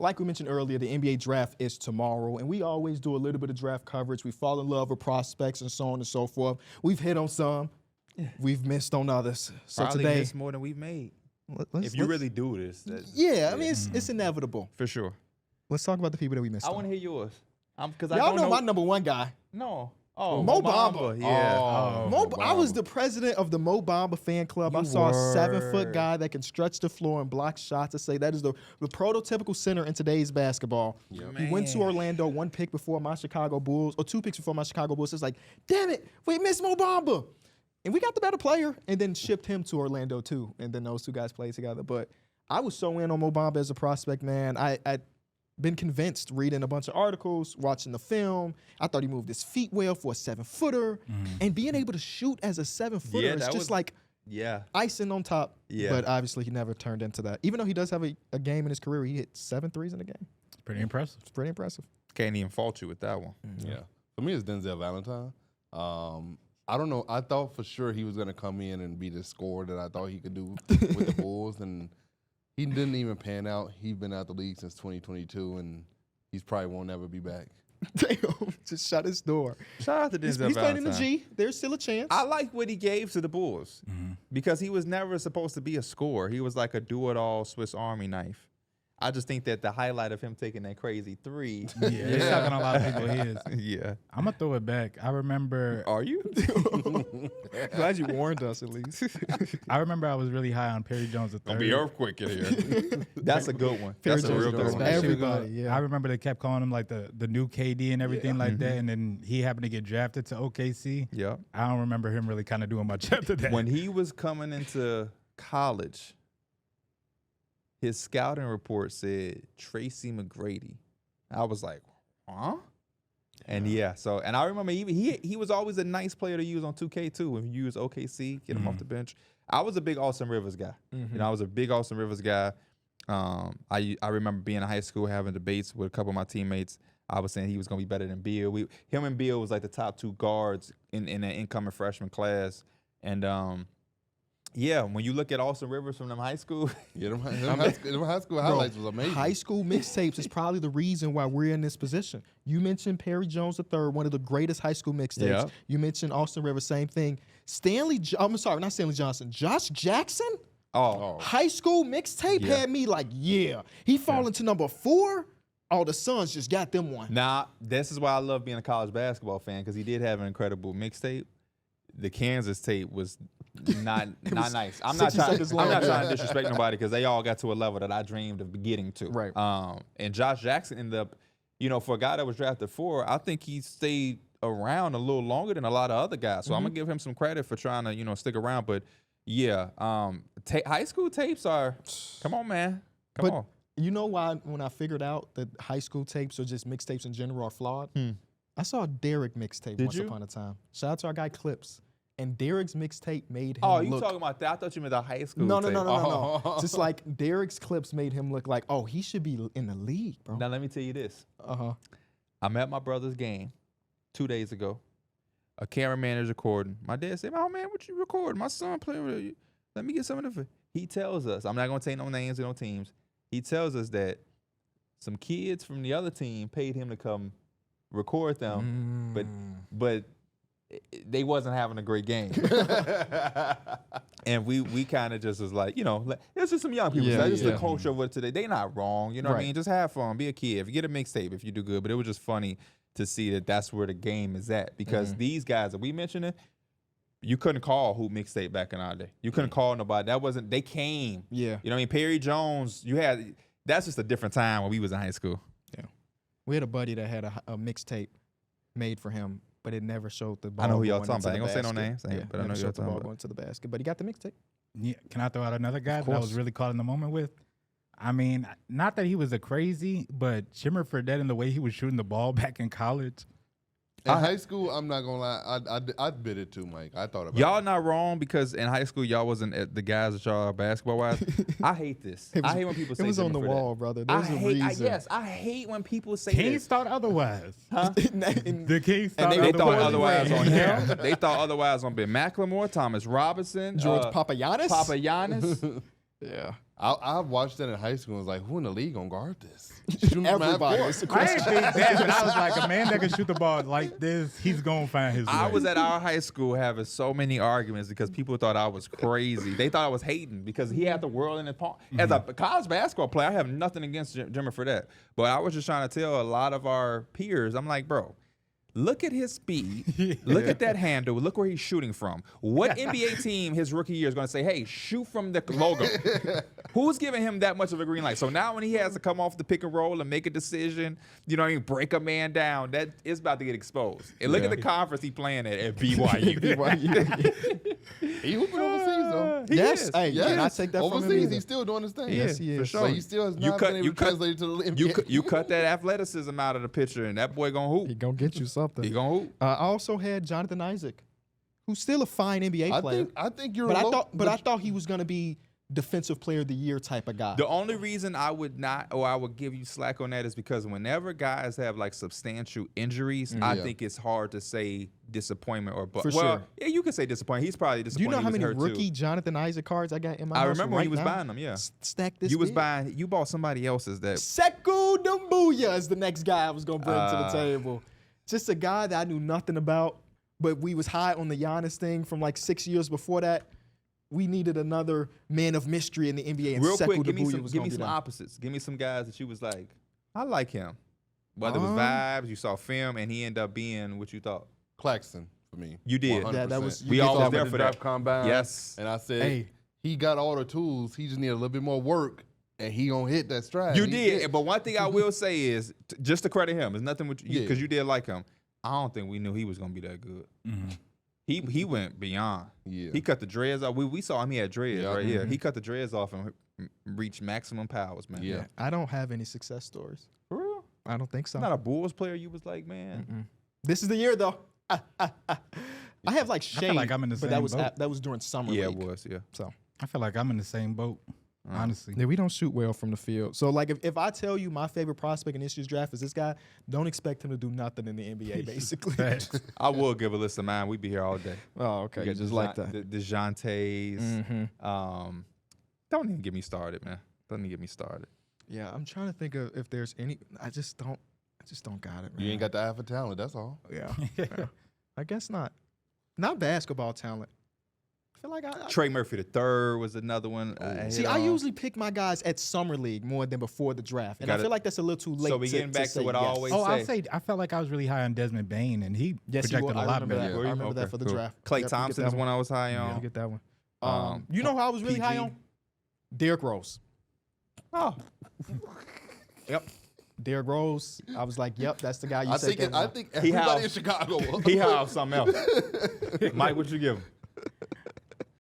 like we mentioned earlier, the NBA draft is tomorrow, and we always do a little bit of draft coverage. We fall in love with prospects and so on and so forth. We've hit on some, we've missed on others. So Probably today, missed more than we've made. let's If you really do this. I mean, it's inevitable. For sure. Let's talk about the people that we missed. I want to hear yours. Because Y'all know my number one guy. No. Oh, Mo Bamba. Yeah. I was the president of the Mo Bamba fan club. I saw a 7-foot guy that can stretch the floor and block shots. I say that is the prototypical center in today's basketball. Yep. He went to Orlando 1 pick before my Chicago Bulls, or 2 picks before my Chicago Bulls. It's like, damn it, we missed Mo Bamba. And we got the better player and then shipped him to Orlando too. And then those two guys played together. But I was so in on Mo Bamba as a prospect, man. I'd been convinced reading a bunch of articles, watching the film. I thought he moved his feet well for a 7-footer. And being able to shoot as a 7-footer is just like icing on top. Yeah. But obviously he never turned into that. Even though he does have a game in his career, he hit 7 threes in a game. It's pretty impressive. It's pretty impressive. Can't even fault you with that one. Yeah. For me, it's Denzel Valentine. I don't know. I thought for sure he was going to come in and be the scorer that I thought he could do with the Bulls, and he didn't even pan out. He's been out the league since 2022, and he's probably won't ever be back. Damn, just shut his door. Shout out to Denzel He's playing in the Valentine. G. There's still a chance. I like what he gave to the Bulls because he was never supposed to be a scorer. He was like a do-it-all Swiss Army knife. I just think that the highlight of him taking that crazy 3. It's shocking a lot of people he is. Yeah. I'm going to throw it back. I remember Are you? Glad you warned us at least. I remember I was really high on Perry Jones III. earthquake in here. That's a good one. Perry That's a Jones real is good good. one. Especially Everybody, the- yeah. I remember they kept calling him like the new KD and everything like that, and then he happened to get drafted to OKC. Yeah. I don't remember him really kind of doing much after that. When he was coming into college, his scouting report said Tracy McGrady. I was like, huh? And and I remember he was always a nice player to use on 2K too. If you use OKC, get him off the bench. I was a big Austin Rivers guy. You know, I was a big Austin Rivers guy. I remember being in high school having debates with a couple of my teammates. I was saying he was gonna be better than Beal. Him and Beal was like the top 2 guards in the incoming freshman class. And when you look at Austin Rivers from them high school, Them high school highlights was amazing. High school mixtapes is probably the reason why we're in this position. You mentioned Perry Jones III, one of the greatest high school mixtapes. Yeah. You mentioned Austin Rivers, same thing. I'm sorry, not Stanley Johnson. Josh Jackson, high school mixtape had me like, he fall into number 4. Oh, the Suns just got them one. Nah, this is why I love being a college basketball fan, because he did have an incredible mixtape. The Kansas tape was not nice. I'm not 60 trying seconds long. to disrespect nobody, because they all got to a level that I dreamed of getting to. Right. And Josh Jackson ended up, for a guy that was drafted 4, I think he stayed around a little longer than a lot of other guys. So I'm gonna give him some credit for trying to stick around. But high school tapes are, come on, man, come on. You know why when I figured out that high school tapes or just mixtapes in general are flawed? I saw a Darrick mixtape once upon a time. Shout out to our guy Clips. And Darrick's mixtape made him Oh, you look... talking about that? I thought you meant the high school No. tape. Just like Darrick's clips made him look like, he should be in the league, bro. Now, let me tell you this. I'm at my brother's game 2 days ago. A cameraman is recording. My dad said, "Oh, man, what you recording? My son playing with you. Let me get some of the..." He tells us, I'm not going to say no names or no teams. He tells us that some kids from the other team paid him to come record them, but they wasn't having a great game. And we kind of just was like, it's just some young people. That's just the culture of it today. They not wrong, you know what I mean? Just have fun, be a kid. If you get a mixtape, if you do good. But it was just funny to see that that's where the game is at, because these guys that we mentioned, you couldn't call hoop mixtape back in our day. You couldn't call nobody. They came. Yeah. You know what I mean? Perry Jones, that's just a different time when we was in high school. Yeah. We had a buddy that had a mixtape made for him, but it never showed the ball. I know who y'all going talking about. I into ain't gonna the say no names, basket. but I know never who y'all showed the talking ball about. going to the basket, but he got the mixtape. Yeah, can I throw out another guy that I was course. really caught in the moment with? I mean, not that he was a crazy, but Jimmer Fredette and the way he was shooting the ball back in college. In high school, I'm not gonna lie, I bid it too, Mike. I thought about Y'all not wrong, because in high school y'all wasn't the guys that y'all are basketball wise. I hate this. I hate when people say It was on Jimmer the Fredette. wall, brother. There's a reason. I hate when people say Kings this. thought otherwise. Huh? The Kings thought And they thought otherwise. otherwise on him. They thought otherwise on Ben McLemore, Thomas Robinson, George Papagiannis? Papagiannis. Yeah. I watched that in high school and was like, who in the league gonna guard this? Shoot from half Everybody. court. It's a I didn't question. think that, but I was like, a man that can shoot the ball like this, he's gonna find his way. I was at our high school having so many arguments because people thought I was crazy. They thought I was hating because he had the world in his palm. As a college basketball player, I have nothing against Jimmer for that. But I was just trying to tell a lot of our peers, I'm like, bro, look at his speed. Look at that handle. Look where he's shooting from. What NBA team his rookie year is going to say, hey, shoot from the logo? Who's giving him that much of a green light? So now when he has to come off the pick and roll and make a decision, you know what I mean, break a man down, that is about to get exposed. And look at the conference he playing at BYU. He hooping overseas though. He Yes. is. Hey, can I take that from him? overseas, either? he's still doing his thing. Yes, he for is. sure. But he still has You not cut- been able you to cut- translate it to the NBA. You cut that athleticism out of the picture, and that boy gonna He hoop. gonna get you something. He gonna hoop. I also had Jonathan Isaac, who's still a fine NBA player. I think you're. But low, I thought he was gonna be defensive player of the year type of guy. The only reason I would not, or I would give you slack on that, is because whenever guys have like substantial injuries, I Yeah. think it's hard to say disappointment or For well, sure. yeah, you can say disappointment. He's probably Do you disappointed. know how he was many hurt, rookie too. Jonathan Isaac cards I got in my I house remember when right he was now? buying them. Yeah, Stacked this you was big. buying. You bought somebody else's that. Sekou Doumbouya is the next guy I was gonna bring to the Uh, table. Just a guy that I knew nothing about, but we was high on the Giannis thing from like 6 years before that. We needed another man of mystery in the NBA, and Real Sekou quick, give me Doumbouya some, was give gonna me be some that. opposites. Give me some guys that you was like, I like him. Whether it was Um, vibes, you saw film, and he ended up being what you thought. Claxton for me. You did. Yeah, that was- 100%. you We did all that was with there the for draft that. combine. Yes. And I said, Hey. he got all the tools. He just need a little bit more work, and he gonna hit that stride. You He did, but one thing I will say is, just to credit him, it's nothing with you Yeah. because you did like him. I don't think we knew he was gonna be that good. He went beyond. Yeah. He cut the dreads off. We saw him. He had dreads, Yeah. right? Yeah. He cut the dreads off and reached maximum powers, man. Yeah. I don't have any success stories. For real. I don't think so. Not a Bulls player. You was like, man. This is the year though. I have like feel shade, like I'm in the but same boat. that was during summer Yeah, league. it was. Yeah. So I feel like I'm in the same boat, honestly. yeah, we don't shoot well from the field. So like if I tell you my favorite prospect in this year's draft is this guy, don't expect him to do nothing in the NBA basically. I will give a list of mine. We'd be here all day. Oh, okay. We You got just like that. The DeJountes. Mm-hmm. Don't even get me started, man. Don't even get me started. Yeah, I'm trying to think of if there's any. I just don't got it. Man. You ain't got the alpha talent. That's all. Yeah. Yeah. I guess not. Not basketball talent. I feel like I Trey Murphy III was another one. see. I usually pick my guys at summer league more than before the draft, and Gotta- I feel like that's a little too late. So we to, getting back to say what I yes. always Oh, I'll say. say I felt like I was really high on Desmond Bain, and he Yes, you projected were. a I lot remember better. that. I remember that Okay, for the cool. draft. Klay Yep, you get Thompson that is one I was high Yeah, on. you get that one. Um, You know who I was really high PG. on? Derrick Rose. Oh, Yep. Derrick Rose. I was like, yep, that's the guy you I said. think that I was. think He everybody have- in Chicago. he had something else. Mike, what you give him?